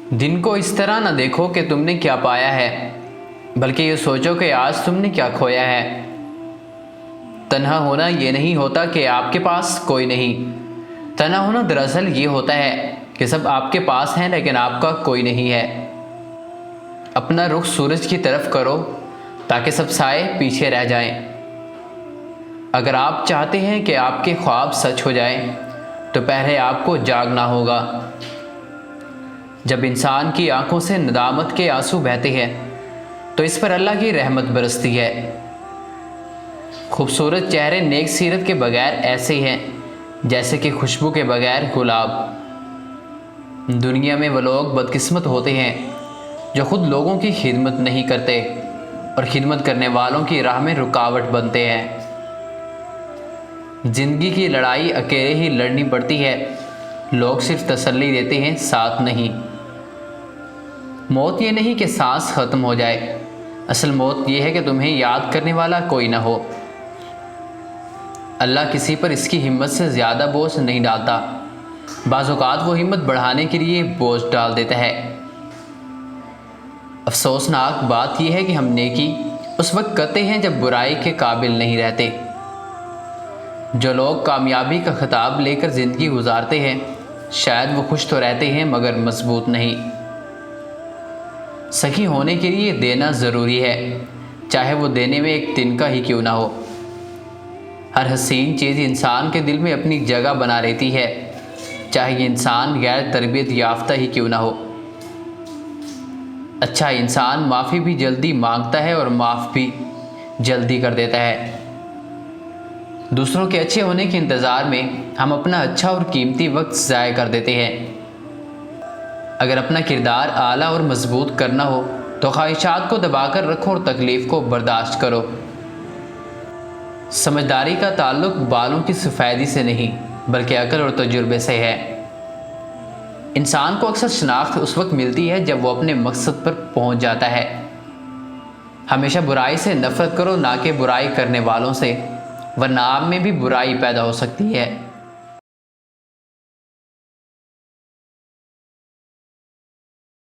دن کو اس طرح نہ دیکھو کہ تم نے کیا پایا ہے، بلکہ یہ سوچو کہ آج تم نے کیا کھویا ہے۔ تنہا ہونا یہ نہیں ہوتا کہ آپ کے پاس کوئی نہیں، تنہا ہونا دراصل یہ ہوتا ہے کہ سب آپ کے پاس ہیں لیکن آپ کا کوئی نہیں ہے۔ اپنا رخ سورج کی طرف کرو تاکہ سب سائے پیچھے رہ جائیں۔ اگر آپ چاہتے ہیں کہ آپ کے خواب سچ ہو جائیں تو پہلے آپ کو جاگنا ہوگا۔ جب انسان کی آنکھوں سے ندامت کے آنسو بہتے ہیں تو اس پر اللہ کی رحمت برستی ہے۔ خوبصورت چہرے نیک سیرت کے بغیر ایسے ہیں جیسے کہ خوشبو کے بغیر گلاب۔ دنیا میں وہ لوگ بدقسمت ہوتے ہیں جو خود لوگوں کی خدمت نہیں کرتے اور خدمت کرنے والوں کی راہ میں رکاوٹ بنتے ہیں۔ زندگی کی لڑائی اکیلے ہی لڑنی پڑتی ہے، لوگ صرف تسلی دیتے ہیں، ساتھ نہیں۔ موت یہ نہیں کہ سانس ختم ہو جائے، اصل موت یہ ہے کہ تمہیں یاد کرنے والا کوئی نہ ہو۔ اللہ کسی پر اس کی ہمت سے زیادہ بوجھ نہیں ڈالتا، بعض اوقات وہ ہمت بڑھانے کے لیے بوجھ ڈال دیتا ہے۔ افسوسناک بات یہ ہے کہ ہم نیکی اس وقت کرتے ہیں جب برائی کے قابل نہیں رہتے۔ جو لوگ کامیابی کا خطاب لے کر زندگی گزارتے ہیں شاید وہ خوش تو رہتے ہیں مگر مضبوط نہیں۔ سخی ہونے کے لیے دینا ضروری ہے، چاہے وہ دینے میں ایک تنکا ہی کیوں نہ ہو۔ ہر حسین چیز انسان کے دل میں اپنی جگہ بنا لیتی ہے، چاہے یہ انسان غیر تربیت یافتہ ہی کیوں نہ ہو۔ اچھا انسان معافی بھی جلدی مانگتا ہے اور معاف بھی جلدی کر دیتا ہے۔ دوسروں کے اچھے ہونے کے انتظار میں ہم اپنا اچھا اور قیمتی وقت ضائع کر دیتے ہیں۔ اگر اپنا کردار اعلیٰ اور مضبوط کرنا ہو تو خواہشات کو دبا کر رکھو اور تکلیف کو برداشت کرو۔ سمجھداری کا تعلق بالوں کی سفیدی سے نہیں بلکہ عقل اور تجربے سے ہے۔ انسان کو اکثر شناخت اس وقت ملتی ہے جب وہ اپنے مقصد پر پہنچ جاتا ہے۔ ہمیشہ برائی سے نفرت کرو، نہ کہ برائی کرنے والوں سے، ورنہ آپ میں بھی برائی پیدا ہو سکتی ہے۔